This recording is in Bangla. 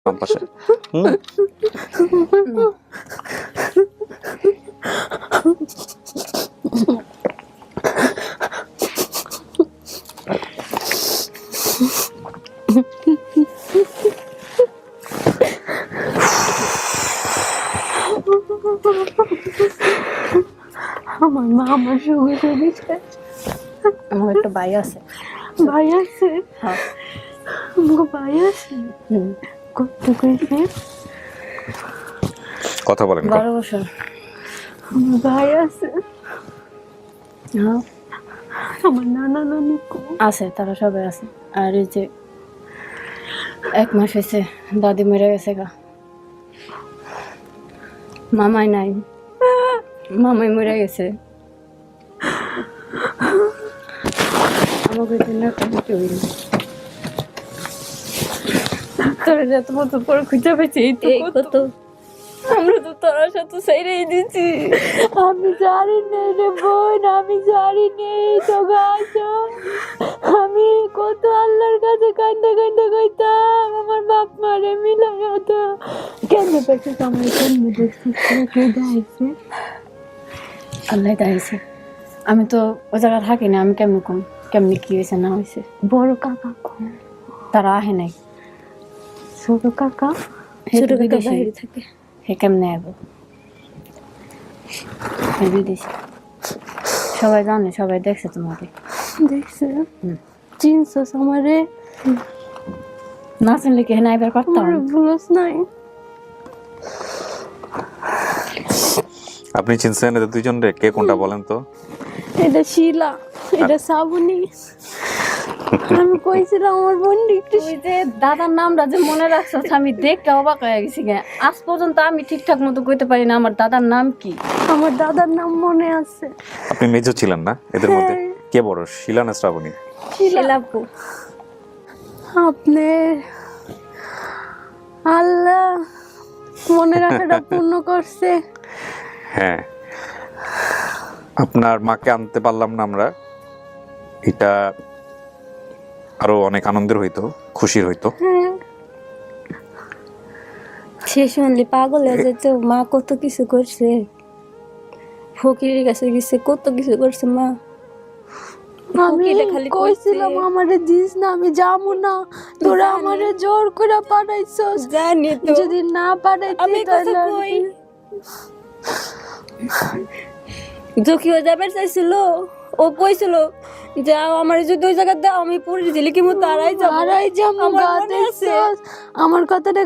বাম পাশে আমার মা আমার সঙ্গে দিচ্ছে। আমার একটা ভাই আছে। ভাই আছে? হ্যাঁ। আমার ভাই আছে? কত কইছে? কথা বলেন 12 বছর। আমার ভাই আছে? হ্যাঁ আমার নানা নানি আছে, তারা সবাই আছে। আর এই যে 1 মাস হয়েছে দাদি মরে গেছে গা। মামাই নাই, মামাই মরে গেছে। আমাকে জন্য কেউ নেই। তোর যত বছর পর খুঁজে পেয়েছি এই কত। আমরা তো তোর সাথে সাইরেই দিছি। আমি জানি না রে বোন, আমি জানি নেই তো গাছ। আমি কত আল্লাহর কাছে কান্দা কান্দা কইতাম আমার বাপ মারে মিলে হতো। কেন পেয়েছিস আমার জন্য দেখছিস? কে যাইছে? আল্লাহ দাঁড়িয়েছে। আমি তো ওই জায়গায় থাকি না, আমি কেমনি কম কেমনি কি হয়েছে না হয়েছে। বড় কাকা কোন? তারা আহে নাই। ছোট কাকা? ছোট কাকা বাইরে থাকে। হে কেমনে আইব? হে বিদেশে। সবাই জানে, সবাই দেখছে তোমাকে। দেখছে? চিনছস আমারে? না চিনলে কি হেনা এবার পারতাম? আমার ভুলস নাই। আপনি চিনছেন এদের দুইজন রে? কে কোনটা বলেন তো? এটা শিলা, এটা শ্রাবণী। আমি কইছিলাম আমার বোন একটু। তুই যে দাদার নামটা যে মনে রাখছো, আমি দেখতে অবাক হয়ে গেছি। আজ পর্যন্ত আমি ঠিকঠাক মতো কইতে পারি না আমার দাদার নাম কি। আমার দাদার নাম মনে আছে। আপনি মেজো ছিলেন না এদের মধ্যে? কে বড়, শিলা না শ্রাবণী? শিলাপু। আপনি আল্লাহ মনে রাখাটা পূর্ণ করছে। হ্যাঁ, আপনার মাকে আনতে পারলাম না আমরা, এটা আরো অনেক আনন্দের হইতো, খুশির হইতো। সে শুনলে পাগল হয়ে যেত। মা কত কিছু করছে, ফকিরের কাছে গেছে, কত কিছু করছে মা। আমি কইছিলাম আমারে দিস না, আমি যাবো না। তোরা আমারে জোর করে পাঠাইছস। জানি তো, যদি না পাঠাইতি তাহলে জকিও যাবার চাইছিল। ও কইছিল যাও আমার যদি ওই জায়গা দাও আমি পুরী ঝিলিকি মতো আড়াই যাবো। আমার কথাটা